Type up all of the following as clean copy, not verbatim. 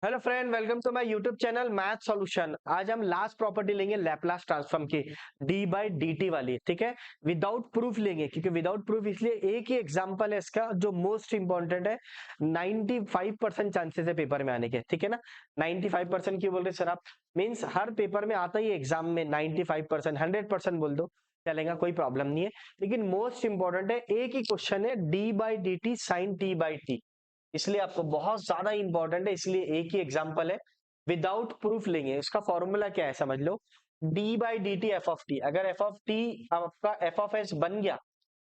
Hello friend, welcome to my YouTube channel math solution. आज हम last property लेंगे Laplace transform की, d by d t वाली। ठीक है, विदाउट प्रूफ लेंगे क्योंकि विदाउट प्रूफ इसलिए एक ही एग्जांपल है इसका जो मोस्ट इंपॉर्टेंट है। 95% चांसेस है पेपर में आने के। ठीक है ना, 95% क्यों बोल रहे सर आप? मीन्स हर पेपर में आता ही एग्जाम में 95%, 100% बोल दो चलेगा, कोई प्रॉब्लम नहीं है। लेकिन मोस्ट इंपॉर्टेंट है, एक ही क्वेश्चन है, d by d t sine t by t, इसलिए आपको बहुत ज्यादा इंपॉर्टेंट है। इसलिए एक ही एग्जांपल है, विदाउट प्रूफ लेंगे। इसका फॉर्मूला क्या है समझ लो, d by d t f of t. अगर एफ ऑफ टी आपका एफ ऑफ एस बन गया,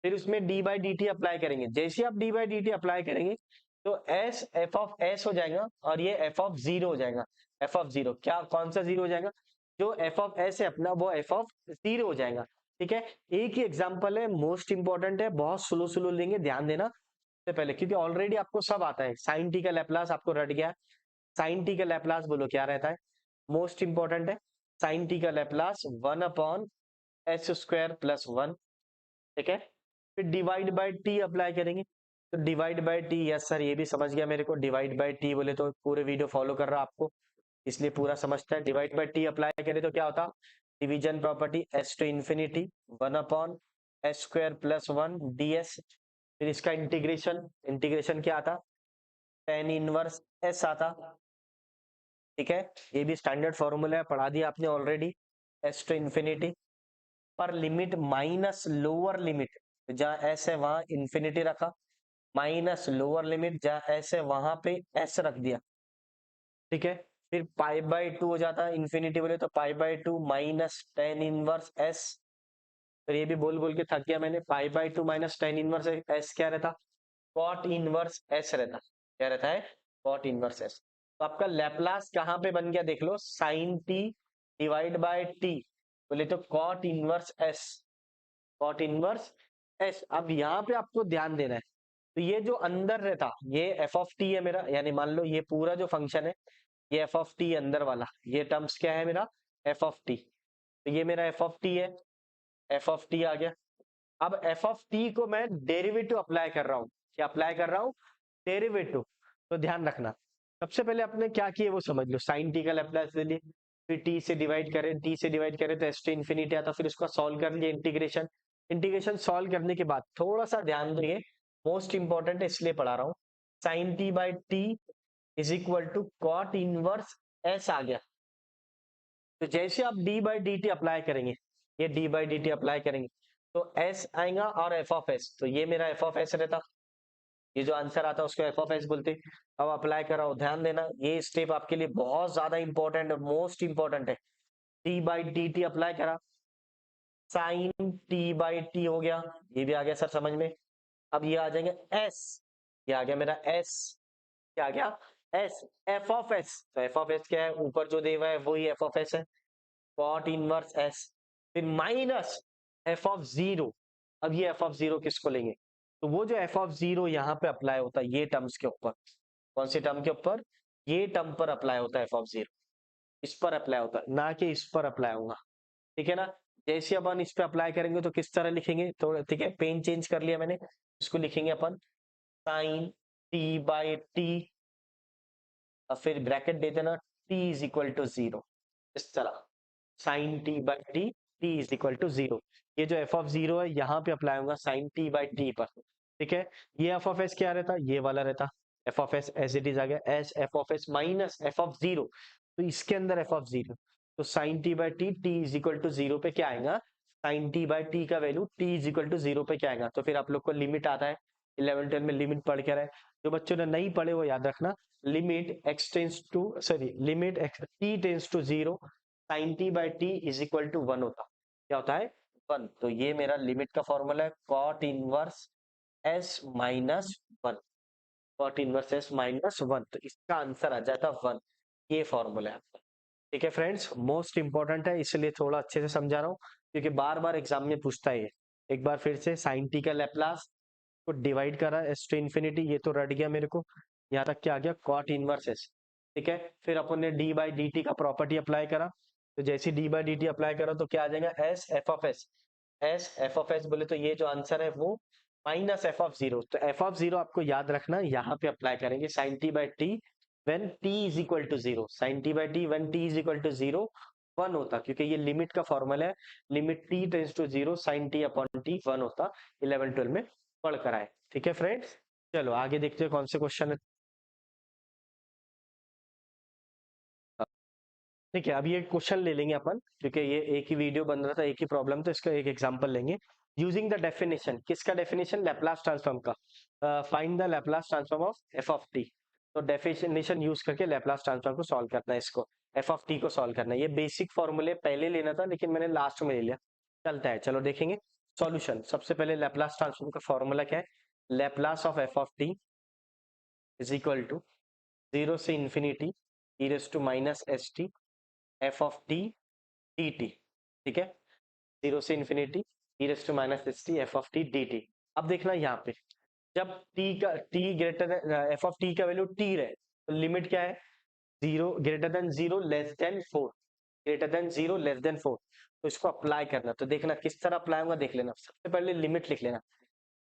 फिर उसमें d by d t apply करेंगे। जैसे आप d by d t apply करेंगे तो एस एफ ऑफ एस हो जाएगा और ये एफ ऑफ जीरो हो जाएगा। एफ ऑफ जीरो क्या, कौन सा जीरो हो जाएगा? जो एफ ऑफ एस है अपना, वो एफ ऑफ जीरो हो जाएगा। ठीक है, एक ही एग्जांपल है, मोस्ट इंपॉर्टेंट है, बहुत स्लो स्लो लेंगे, ध्यान देना से पहले, क्योंकि ऑलरेडी आपको सब आता है। साइन टी का लैपलास आपको रट गया। साइन टी का लैपलास बोलो क्या रहता है? मोस्ट इंपॉर्टेंट है, साइन टी का लैपलास 1/s² + 1। ठीक है, फिर डिवाइड बाय टी अप्लाई करेंगे। तो divide by T, yes sir ये भी समझ गया मेरे को। डिवाइड बाय टी बोले तो पूरे वीडियो फॉलो कर रहा आपको, इसलिए पूरा समझता है। डिवाइड बाय टी अप्लाई करें तो क्या होता? Division property s to infinity 1/s² + 1 ds। फिर इसका इंटीग्रेशन, इंटीग्रेशन क्या आता? टेन इनवर्स एस आता। ठीक है, ये भी स्टैंडर्ड फॉर्मूला है, पढ़ा दिया आपने ऑलरेडी। एस टू इंफिनिटी पर लिमिट माइनस लोअर लिमिट, जहां एस है वहां इंफिनिटी रखा, माइनस लोअर लिमिट जहां एस है वहां पे एस रख दिया। ठीक है, फिर पाई बाई टू हो जाता है, इंफिनिटी बोले तो pi by two minus tan inverse s. फिर ये भी बोल बोल के थक गया मैंने। Pi by two minus tan inverse s क्या रहता? कॉट इनवर्स एस रहता। क्या रहता है? Cot inverse s. तो आपका लैपलास कहां पे बन गया देख लो, sine t divide by t बोले तो cot inverse s. Cot inverse s. अब यहाँ पे आपको ध्यान देना है, तो ये जो अंदर रहता ये एफ ऑफ टी है मेरा, यानी मान लो ये पूरा जो फंक्शन है, ये एफ ऑफ टी अंदर वाला, ये टर्म्स क्या है मेरा? F of T. तो ये मेरा एफ ऑफ टी है, एफ ऑफ टी आ गया। अब एफ ऑफ टी को मैं डेरिवेटिव अप्लाई कर रहा हूँ। क्या अप्लाई कर रहा हूँ? डेरिवेटिव। तो ध्यान रखना, सबसे पहले आपने क्या किया वो समझ लो। साइन टी का लैप्लास ले लिए, फिर टी से डिवाइड करें, टी से डिवाइड करें तो एस टू इन्फिनिटी आता, फिर उसका सॉल्व कर लिए इंटीग्रेशन। इंटीग्रेशन सॉल्व करने के बाद थोड़ा सा ध्यान देंगे, मोस्ट इंपॉर्टेंट है इसलिए पढ़ा रहा हूँ। Sine t by t is equal to cot inverse s आ गया। तो जैसे आप d by d t apply करेंगे, ये d by d t apply करेंगे तो एस आएगा और एफ ऑफ एस, तो ये मेरा एफ ऑफ एस रहता। ये जो आंसर आता है उसको एफ ऑफ एस बोलते। अब अप्लाई कराओ, ध्यान देना ये स्टेप आपके लिए बहुत ज्यादा इंपॉर्टेंट है, मोस्ट इंपॉर्टेंट है। T by d t apply करा, साइन टी बाई टी हो गया, ये भी आ गया सर समझ में। अब ये आ जाएंगे एस, ये आ गया मेरा एस। क्या आ गया? एस। एफ ऑफ एस, तो एफ ऑफ एस क्या है? ऊपर जो दे हुआ है वही एफ ऑफ एस है, कॉट इनवर्स एस। फिर माइनस एफ ऑफ जीरो। अब ये एफ ऑफ जीरो किसको लेंगे? तो वो जो एफ ऑफ जीरो यहाँ पे अप्लाई होता है ये टर्म्स के ऊपर। कौन से टर्म के ऊपर? ये टर्म पर अप्लाई होता है एफ ऑफ जीरो, इस पर अप्लाई होता है, ना कि इस पर अप्लाई होगा। ठीक है ना, जैसे अपन इस पे अप्लाई करेंगे तो किस तरह लिखेंगे? तो ठीक है, पेन चेंज कर लिया मैंने, इसको लिखेंगे अपन साइन टी बाई टी, और फिर ब्रैकेट दे देना t is equal to zero. इस तरह sine t by t, t is equal to zero. ये जो एफ ऑफ जीरो है यहाँ पे अप्लाई होगा साइन टी बाई टी पर। ठीक है, ये एफ ऑफ एस क्या रहता? ये वाला रहता। F of s as it is आ गया, s f of s minus f of zero, तो इसके अंदर एफ ऑफ जीरो, तो sine t by t, t is equal to zero पे क्या आएगा? साइन टी बाई टी का value t is equal to zero पे क्या आएगा? तो फिर आप लोग को लिमिट आता है, 11 12 में लिमिट पढ़ के रहे। जो बच्चों ने नहीं पढ़े वो याद रखना, limit x tends to, sorry limit x t tends to zero, sine t by t is equal to one होता। क्या होता है? वन। तो ये मेरा लिमिट का फॉर्मूला है, cot inverse s minus one. Cot inverse s minus one, तो इसका आंसर आ जाता वन। ये फॉर्मूला है आपका। ठीक है फ्रेंड्स, मोस्ट इंपॉर्टेंट है इसलिए थोड़ा अच्छे से समझा रहा हूँ, क्योंकि बार बार एग्जाम में पूछता है ये। एक बार फिर से, साइन टी का लैप्लास को डिवाइड करा एस टू इन्फिनिटी, ये तो रट गया मेरे को, यहाँ तक क्या आ गया? Cot inverse s. ठीक है, फिर अपन ने डी बाई डी टी का प्रॉपर्टी अप्लाई करा, तो जैसे d by d t apply करा तो क्या आ जाएगा? S f of s. S f of s बोले तो ये जो आंसर है वो माइनस एफ ऑफ जीरो। तो एफ ऑफ जीरो आपको याद रखना, यहाँ पे अप्लाई करेंगे sine t by t when t is equal to 0, sin t by t when t is equal to 0 1 होता, क्योंकि ये लिमिट का फॉर्मूला है, limit t tends to 0 sin t upon t 1 होता, 11 12 में पढ़ कर आए। ठीक है फ्रेंड्स, चलो आगे देखते हैं कौन से क्वेश्चन है। ठीक है, अभी एक क्वेश्चन ले लेंगे अपन, क्योंकि ये एक ही वीडियो बन रहा था, एक ही प्रॉब्लम, तो इसका एक एग्जांपल लेंगे। यूजिंग द डेफिनेशन, किसका डेफिनेशन? लैपलास ट्रांसफॉर्म का। Find the Laplace transform of f of T. तो डेफिनेशन यूज करके लैपलास ट्रांसफॉर्म को सॉल्व करना है, इसको एफ ऑफ टी को सॉल्व करना है। ये बेसिक फॉर्मूले पहले लेना था, लेकिन मैंने लास्ट में ले लिया, चलता है। चलो देखेंगे सॉल्यूशन। सबसे पहले लैपलास ट्रांसफॉर्म का फॉर्मूला क्या है? Laplace of f of t is equal to 0 से infinity e raise to minus s t f of t d t. ठीक है, 0 से infinity e raise to minus s t f of t d t. अब देखना यहाँ पे, जब t greater f of t का वैल्यू t रहे, तो लिमिट क्या है? 0 greater than 0 less than 4, greater than 0 less than 4। तो इसको अप्लाई करना, तो देखना किस तरह अप्लाई होगा, देख लेना। सबसे पहले लिमिट लिख लेना,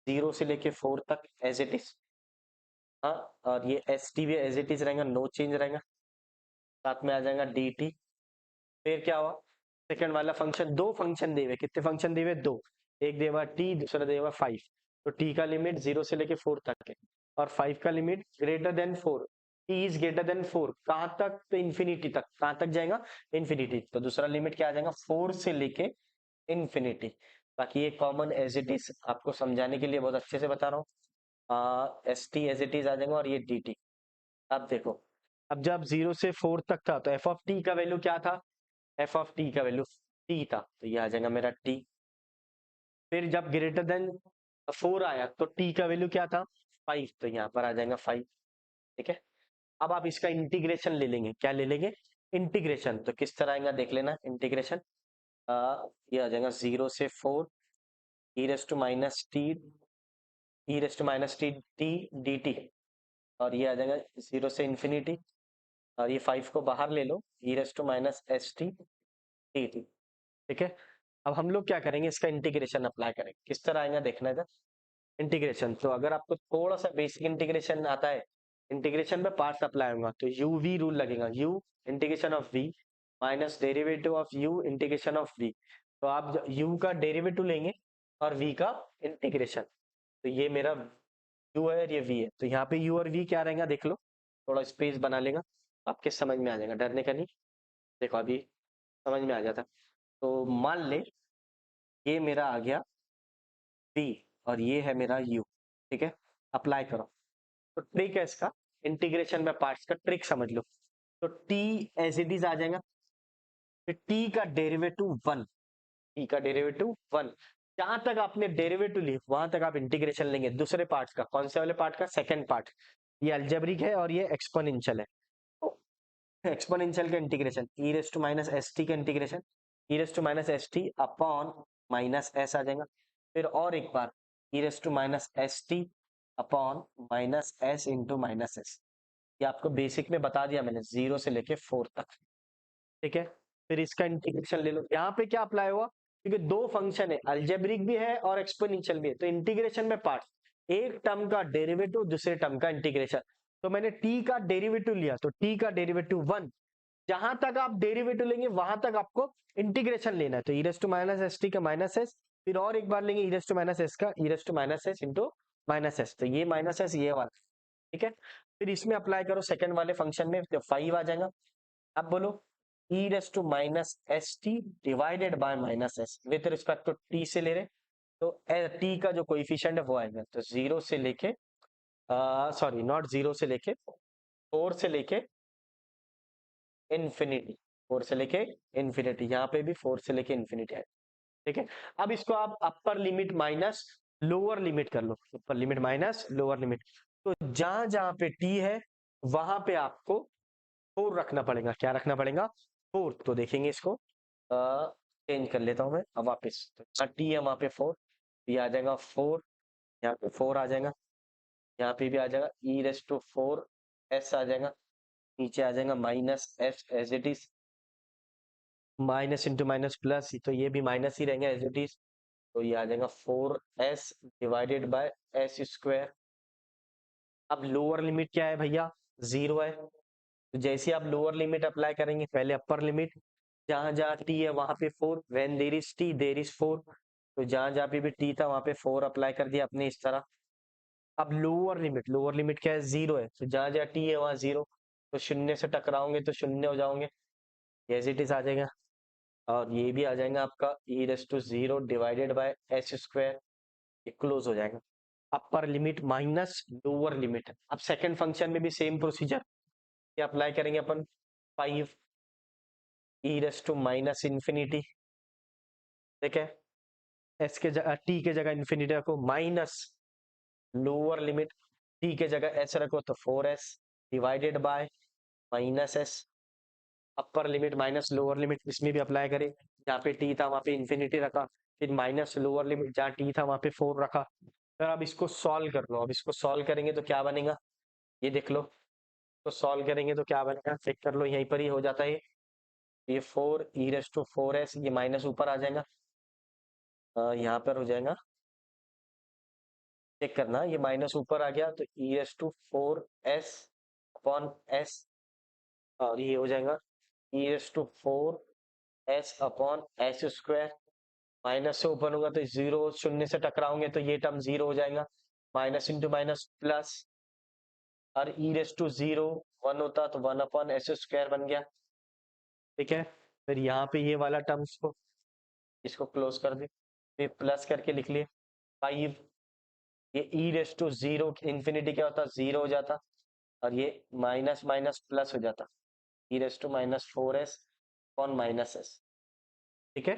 0 से लेके 4 तक एज इट इज। हाँ, और ये एस टी भी एज इट इज रहेगा, नो चेंज रहेगा। साथ में आ जाएगा डी टी। फिर क्या हुआ? सेकंड वाला फंक्शन, दो फंक्शन दे हुए, कितने फंक्शन दे हुए? दो, एक देवा टी, दूसरा देवा 5। तो टी का लिमिट 0 से लेके 4 तक है, और 5 का limit greater than 4। T is greater then 4 कहां तक? तो इन्फिनिटी तक। कहां तक जाएगा? इन्फिनिटी। तो दूसरा लिमिट क्या आ जाएगा? 4 से लेके इन्फिनिटी। बाकी ये कॉमन एज इट इज, आपको समझाने के लिए बहुत अच्छे से बता रहा हूँ। S t as it is आ जाएगा, और ये डी टी। अब देखो, अब जब 0 से 4 तक था, तो एफ ऑफ टी का वैल्यू क्या था? एफ ऑफ टी का वैल्यू टी था, तो ये आ जाएगा मेरा टी। फिर जब ग्रेटर देन 4 आया, तो टी का वैल्यू क्या था? 5, तो यहाँ पर आ जाएगा 5। ठीक है, अब आप इसका इंटीग्रेशन ले लेंगे। क्या ले लेंगे? इंटीग्रेशन। तो किस तरह आएगा देख लेना इंटीग्रेशन। ये आ जाएगा 0 से 4 e raise to minus t, e raise to minus t t d t. और ये आ जाएगा 0 से इंफिनिटी, और ये 5 को बाहर ले लो, e raise to minus s t t t. ठीक है, अब हम लोग क्या करेंगे? इसका इंटीग्रेशन अप्लाई करेंगे। किस तरह आएगा देखना है इंटीग्रेशन। तो अगर आपको थोड़ा सा बेसिक इंटीग्रेशन आता है, इंटीग्रेशन में पार्ट्स अप्लाई होगा, तो यू वी रूल लगेगा। U integration of v minus derivative of u integration of v. तो आप यू का डेरिवेटिव लेंगे और वी का इंटीग्रेशन। तो ये मेरा यू है और ये वी है, तो यहाँ पे यू और वी क्या रहेगा देख लो। थोड़ा स्पेस बना लेगा, आपके समझ में आ जाएगा, डरने का नहीं। देखो अभी समझ में आ जाता। तो मान ले ये मेरा आ गया v, और ये है मेरा u। ठीक है, अप्लाई करो। तो ट्रिक है इसका, इंटीग्रेशन में पार्ट्स का ट्रिक समझ लो। तो t एज इट इज आ जाएगा, फिर t का डेरिवेटिव 1, t का डेरिवेटिव 1। जहां तक आपने डेरिवेटिव ली, वहां तक आप इंटीग्रेशन लेंगे दूसरे पार्ट का। कौन से वाले पार्ट का? Second part. ये अलजेब्रिक है और ये एक्सपोनेंशियल है। एक्सपोनेंशियल का integration, e raise to minus s t का integration, e raise to minus s t upon minus s आ जाएगा। फिर और एक बार e raise to minus s t upon minus s into minus s. ये आपको बेसिक में बता दिया मैंने, 0 से लेके 4 तक। ठीक है, फिर इसका इंटीग्रेशन ले लो। यहाँ पे क्या अप्लाई हुआ? क्योंकि दो फंक्शन है, अलजेब्रिक भी है और एक्सपोनेंशियल भी है, तो इंटीग्रेशन में पार्ट, एक टर्म का डेरिवेटिव दूसरे टर्म का इंटीग्रेशन। तो मैंने t का डेरिवेटिव लिया, तो t का डेरिवेटिव 1। जहां तक आप डेरिवेटिव लेंगे वहां तक आपको इंटीग्रेशन लेना है। तो e raise to minus s t का माइनस एस, फिर और एक बार लेंगे e raise to minus s का, e raise to minus s into minus s. तो ये माइनस एस ये वाला। ठीक है, फिर इसमें अप्लाई करो सेकंड वाले फंक्शन में, तो 5 आ जाएगा। अब बोलो e raise to minus s t divided by minus s, with respect to t से ले रहे, तो टी का जो कोइफिशिएंट है वो आएगा। तो 0 से लेके, सॉरी नॉट 0 से लेके, 4 से लेके इन्फिनिटी, 4 से लेके इन्फिनिटी। यहाँ पे भी 4 से लेके इन्फिनिटी है। ठीक है, अब इसको आप upper limit minus lower limit कर लो, upper limit minus lower limit. तो जहां जहां पे टी है वहां पे आपको 4 रखना पड़ेगा। क्या रखना पड़ेगा? 4। तो देखेंगे इसको, चेंज कर लेता हूं मैं अब वापिस। तो जहाँ टी है वहां पे 4, ये आ जाएगा 4, यहाँ पे 4 आ जाएगा, यहाँ पे भी आ जाएगा ई रेस टू 4 एस आ जाएगा, नीचे आ जाएगा minus s as it is, minus into minus plus, तो ये भी माइनस ही रहेंगे एज इट इज। तो ये आ जाएगा 4s divided by s square. अब लोअर लिमिट क्या है भैया? जीरो है, तो जैसे आप लोअर लिमिट अप्लाई करेंगे, पहले अपर लिमिट, जहां जहां टी है वहां पे four, when there is t there is four, तो जहां जहां पे भी टी था वहां पे फोर अप्लाई कर दिया आपने इस तरह। अब लोअर लिमिट क्या है, जीरो है, तो जहां जहां टी है वहां जीरो, तो शून्य से टकराओगे तो शून्य हो जाओगे, एज इट इज आ जाएगा। और ये भी आ जाएगा आपका e raise to zero divided by h square, ये क्लोज हो जाएगा। Upper limit minus lower limit. अब सेकंड फंक्शन में भी सेम प्रोसीजर क्या अप्लाई करेंगे अपन, five e raise to minus infinity, ठीक है, एस के जगह टी के जगह इन्फिनिटी रखो, माइनस लोअर लिमिट टी के जगह एस रखो तो four S divided by minus S, upper limit minus lower limit इसमें भी अप्लाई करें, जहाँ पे टी था वहां पे इन्फिनिटी रखा, फिर माइनस लोअर लिमिट जहाँ टी था वहां पे फोर रखा। फिर अब इसको सॉल्व कर लो, अब इसको सॉल्व करेंगे तो क्या बनेगा, ये देख लो, तो सॉल्व करेंगे तो क्या बनेगा, चेक कर लो, यहीं पर ही हो जाता है ये four e raise to four s, ये माइनस ऊपर आ जाएगा, यहाँ पर हो जाएगा, चेक करना, ये माइनस ऊपर आ गया तो e raise to four s upon s, और ये हो जाएगा e raise to four s upon s square, minus से ओपन होगा तो जीरो, शून्य से टकराओगे तो ये टर्म जीरो हो जाएगा, माइनस इंटू माइनस प्लस, और ई रेस टू जीरो वन होता तो वन अपॉन एस स्क्वायर बन गया, ठीक है। फिर यहाँ पे ये वाला टर्म्स को इसको क्लोज कर दे, फिर प्लस करके लिख लिए फाइव, ये e raise to zero infinity क्या होता, जीरो हो जाता, और ये माइनस माइनस प्लस हो जाता, e raise to minus four s upon minus s, ठीक है।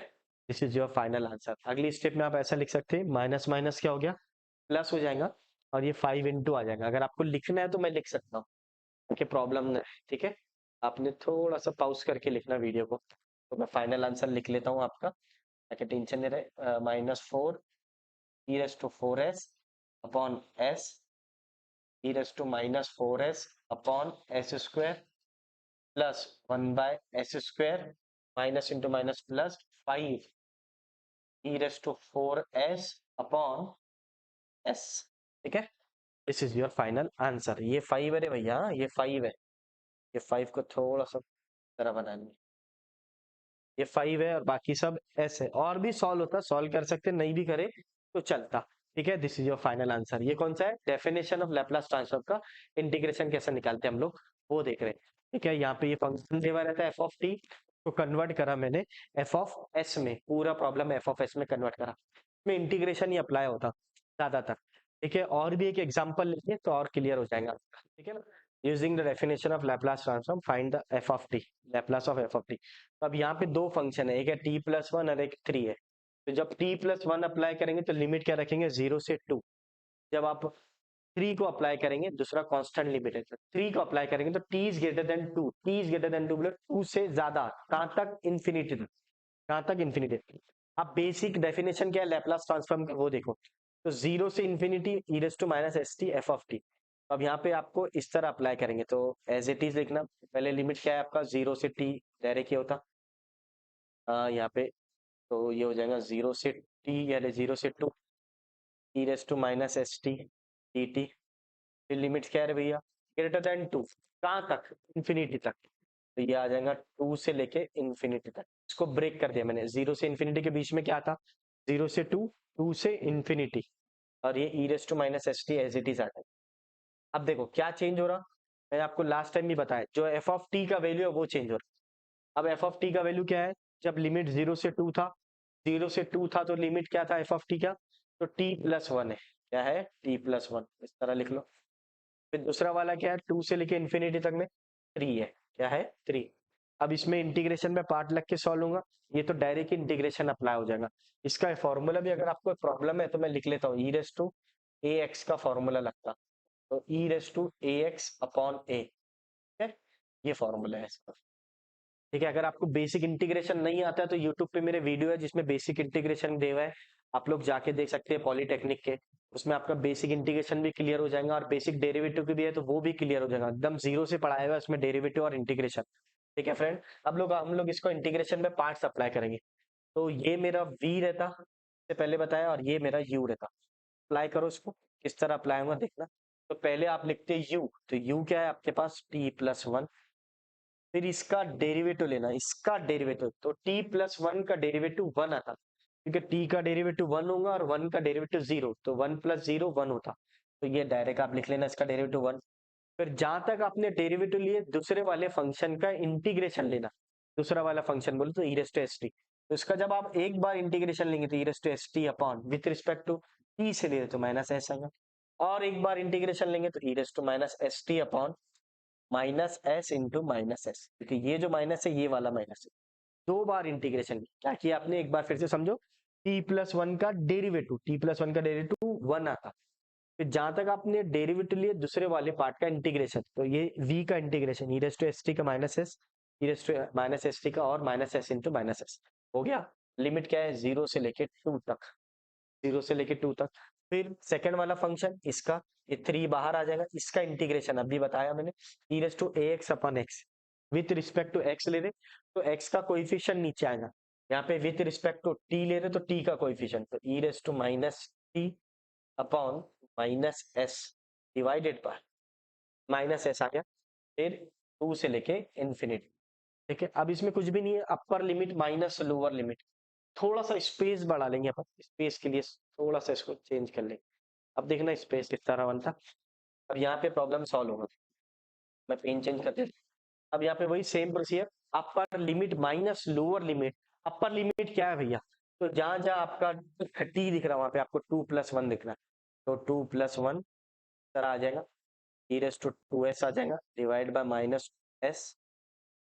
This is your final answer. अगली स्टेप में आप ऐसा लिख सकते हैं, माइनस माइनस क्या हो गया, प्लस हो जाएगा, और ये फाइव इंटू आ जाएगा। अगर आपको लिखना है तो मैं लिख सकता हूँ, क्योंकि प्रॉब्लम नहीं है, ठीक है। आपने थोड़ा सा पॉज करके लिखना वीडियो को, तो मैं फाइनल आंसर लिख लेता हूँ आपका, ताकि टेंशन नहीं रहे, minus four e raise to four s upon s, e raise to minus four s upon s square, plus one by s square, minus into minus plus five e raise to four s upon s, ठीक है। This is your final answer. ये five है रे भैया, ये five है, ये five को थोड़ा सा तरह बनानी, ये फाइव है और बाकी सब एस है, और भी सॉल्व होता, सॉल्व कर सकते, नहीं भी करे तो चलता, ठीक है। This is your final answer. ये कौन सा है, डेफिनेशन ऑफ लैपलास ट्रांसफॉर्म का इंटीग्रेशन कैसे निकालते हैं हम लोग, वो देख रहे हैं, ठीक है। यहाँ पे ये फंक्शन दिया रहता है एफ ऑफ टी, को कन्वर्ट करा मैंने एफ ऑफ एस में, पूरा प्रॉब्लम एफ ऑफ एस में कन्वर्ट करा, में इंटीग्रेशन ही अप्लाई होता ज्यादातर, ठीक है। और भी एक एग्जांपल लेंगे तो और क्लियर हो जाएगा, ठीक है ना। Using the definition of Laplace transform find the F of T, Laplace of f of T. तो अब यहाँ पे दो फंक्शन है, एक है टी प्लस वन और एक थ्री है, तो जब टी प्लस वन अप्लाई करेंगे तो लिमिट क्या रखेंगे, जीरो से टू, जब आप थ्री को अप्लाई करेंगे, दूसरा कांस्टेंट लिमिट है, थ्री को अप्लाई करेंगे तो t is greater than two, t is greater than two बोले टू से ज्यादा, कहां तक, इन्फिनिटी तक, कहां तक, इन्फिनिटी। अब बेसिक डेफिनेशन क्या है लैपलास ट्रांसफॉर्म का, वो देखो, तो जीरो से infinity e raise to minus s t f of t. अब यहाँ पे आपको इस तरह अप्लाई करेंगे, तो एज इट इज लिखना, पहले लिमिट क्या है आपका, जीरो से टी डायरेक्ट ये होता, यहाँ पे, तो ये हो जाएगा जीरो से टी, यानी जीरो से two e raise to minus s t d t, फिर लिमिट क्या है भैया, ग्रेटर देन टू, कहाँ तक, इन्फिनिटी तक, तो ये आ जाएगा टू से लेके इन्फिनिटी तक। इसको ब्रेक कर दिया मैंने, जीरो से इन्फिनिटी के बीच में क्या था, जीरो से टू, टू से इन्फिनिटी, और ये e raise to minus s t as it is आ जाएगा। अब देखो क्या चेंज हो रहा, मैंने आपको लास्ट टाइम भी बताया, जो एफ ऑफ टी का वैल्यू है वो चेंज हो रहा। अब एफ ऑफ टी का वैल्यू क्या है, जब लिमिट जीरो से टू था, जीरो से टू था तो लिमिट क्या था एफ ऑफ टी का, तो टी प्लस वन है, क्या है, टी प्लस वन, इस तरह लिख लो। फिर दूसरा वाला क्या है, टू से लेके इन्फिनिटी तक में थ्री है, क्या है, थ्री। अब इसमें इंटीग्रेशन में पार्ट लग के सॉल्व होगा, ये तो डायरेक्ट इंटीग्रेशन अप्लाई हो जाएगा। इसका फॉर्मूला भी अगर आपको प्रॉब्लम है तो मैं लिख लेता हूँ, e raise to a x का फॉर्मूला लगता, तो e raise to a x upon a, ठीक है, ये फॉर्मूला है इसका, ठीक है। अगर आपको बेसिक इंटीग्रेशन नहीं आता है तो यूट्यूब पे मेरे वीडियो है जिसमें बेसिक इंटीग्रेशन दे हुआ है, आप लोग जाके देख सकते हैं, पॉलीटेक्निक के, उसमें आपका बेसिक इंटीग्रेशन भी क्लियर हो जाएगा, और बेसिक डेरिवेटिव की भी है तो वो भी क्लियर हो जाएगा, एकदम जीरो से पढ़ाया हुआ है उसमें डेरिवेटिव और इंटीग्रेशन, ठीक है फ्रेंड। अब लोग हम लोग इसको इंटीग्रेशन में पार्ट्स अप्लाई करेंगे, तो ये मेरा वी रहता, से पहले बताया, और ये मेरा यू रहता, अप्लाई करो इसको, किस तरह अप्लाई होगा देखना। तो पहले आप लिखते u, तो u क्या है आपके पास t+1, फिर इसका डेरिवेटिव लेना, इसका डेरिवेटिव, तो t+1 का डेरिवेटिव 1 आता, क्योंकि t का डेरिवेटिव 1 होगा और 1 का डेरिवेटिव 0, तो 1 + 0 1 होता, तो ये डायरेक्ट आप लिख लेना इसका डेरिवेटिव 1। फिर जहां तक आपने डेरिवेटिव लिए दूसरे वाले फंक्शन का इंटीग्रेशन लेना, दूसरा वाला फंक्शन बोले तो e⁻st, तो इसका जब आप एक बार इंटीग्रेशन लेंगे तो e⁻st upon with respect to t से ले तो -s आएगा, और एक बार इंटीग्रेशन लेंगे तो e⁻st upon -s into -s, क्योंकि ये जो माइनस है ये वाला माइनस है। दो बार इंटीग्रेशन क्या किया आपने, एक बार फिर से समझो, t+1 का डेरिवेटिव, t+1 का डेरिवेटिव 1 आता, फिर जहां तक आपने डेरिवेटिव लिए दूसरे वाले पार्ट का इंटीग्रेशन, तो ये v का इंटीग्रेशन e⁻st का -s, e⁻st का और -s इंटू -s हो गया। लिमिट क्या है 0 से लेके 2 तक, 0 से लेके 2 तक। फिर सेकंड वाला फंक्शन इसका, ये 3 बाहर आ जाएगा, इसका इंटीग्रेशन अभी बताया मैंने, e⁻ax upon x with respect to x ले रहे तो x का कोएफिशिएंट नीचे आएगा, यहाँ पे विथ रिस्पेक्ट टू t ले रहे तो t का कोएफिशिएंट, तो e⁻t upon -s divided by -s आ गया, फिर 2 से लेके इंफिनिटी। ठीक है, अब इसमें कुछ भी नहीं है, अपर लिमिट माइनस लोअर लिमिट, थोड़ा सा स्पेस बढ़ा लेंगे अपन, स्पेस के लिए थोड़ा सा इसको चेंज कर लेंगे। अब देखना स्पेस किस तरह बनता, अब यहाँ पे प्रॉब्लम सॉल्व होगा, मैं पेन चेंज कर देता। अब यहाँ पे वही सेम प्रोसीजर, अपर limit minus lower limit, upper limit क्या है भैया, तो जहां जहां आपका t दिख रहा है वहां पे आपको 2+1 दिख रहा है, तो 2+1 तरह आ जाएगा, e⁻2s आ जाएगा डिवाइड बाय -s,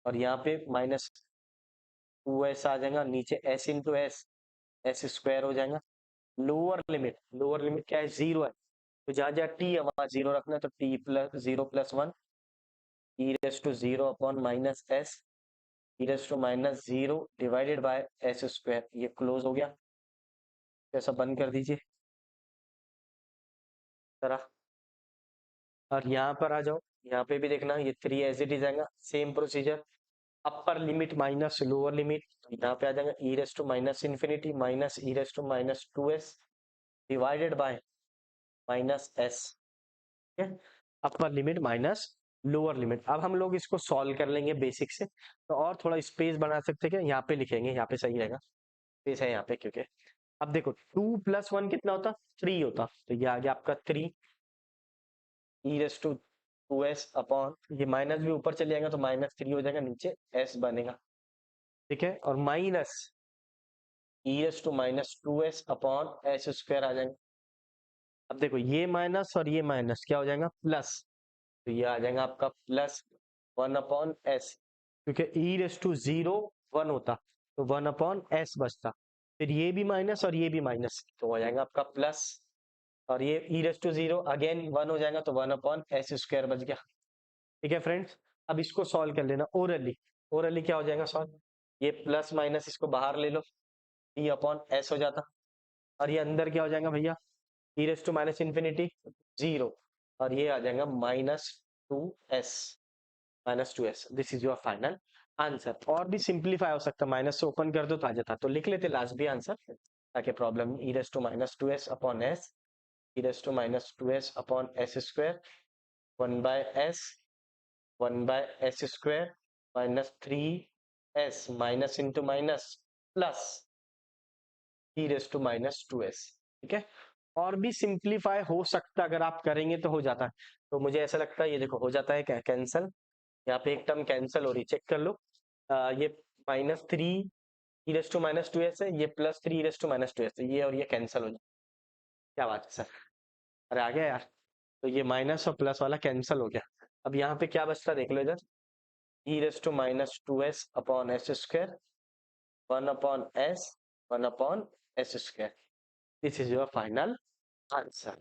और यहाँ पे -2s आ जाएगा, नीचे s इंटू s स्क्वायर हो जाएगा। लोअर लिमिट, लोअर लिमिट क्या है 0 है, तो जहां जहां t है वहां 0 रखना है, तो t+0+1 e⁻0 upon -s e⁻0 divided by s square, ये क्लोज हो गया, ऐसा बंद कर दीजिए तरह। और यहाँ पर आ जाओ, यहाँ पे भी देखना ये 3 एज इट इज आएगा, सेम प्रोसीजर, अपर लिमिट माइनस लोअर लिमिट, यहाँ पे आ जाएगा e⁻∞ minus e⁻2s divided by -s, ठीक है, अपर लिमिट माइनस लोअर लिमिट। अब हम लोग इसको सॉल्व कर लेंगे बेसिक से, तो और थोड़ा स्पेस बना सकते हैं, यहाँ पे लिखेंगे, यहाँ पे सही रहेगा, स्पेस है यहाँ पे, क्योंकि अब देखो 2+1 कितना होता, 3 होता, तो ये आ गया आपका 3 e⁻2s अपॉन, ये माइनस भी ऊपर चले जाएगा तो -3 हो जाएगा, नीचे s बनेगा, ठीक है, और minus e⁻2s upon s square आ जाएगा। अब देखो ये माइनस और ये माइनस क्या हो जाएगा प्लस, तो ये आ जाएगा आपका +1 अपॉन s, क्योंकि e⁻0 1 होता तो 1 अपॉन s बचता, फिर ये भी माइनस और ये भी माइनस, तो हो जाएगा आपका प्लस, और ये e⁻0 अगेन 1 हो जाएगा, तो 1 अपॉन s स्क्वायर बच गया। ठीक है फ्रेंड्स, अब इसको सॉल्व कर लेना ओरली, ओरली क्या हो जाएगा सॉल्व, ये प्लस माइनस इसको बाहर ले लो, t अपॉन s हो जाता, और ये अंदर क्या हो जाएगा भैया, e⁻∞ 0, और ये आ जाएगा -2s, -2s, this is your final answer. और भी सिंप्लीफाई हो सकता, माइनस से ओपन कर दो तो आ जाता, तो लिख लेते लास्ट भी आंसर ताकि problem, e⁻2s upon s, e⁻2s upon s square 1/s 1/s square -3s minus into minus plus e⁻2s, ठीक है। और भी सिंप्लीफाई हो सकता, अगर आप करेंगे तो हो जाता है, तो मुझे ऐसा लगता है ये देखो हो जाता है क्या कैंसल, यहाँ पे एक टर्म कैंसिल हो रही, चेक कर लो, ये -3 e⁻2s है, ये +3 e⁻2s है, ये और ये कैंसिल हो जाए, क्या बात है सर, अरे आ गया यार, तो ये माइनस और प्लस वाला कैंसिल हो गया। अब यहाँ पे क्या बचता देख लो इधर, e⁻2s upon s square 1 upon s 1 upon s square, this is your final answer.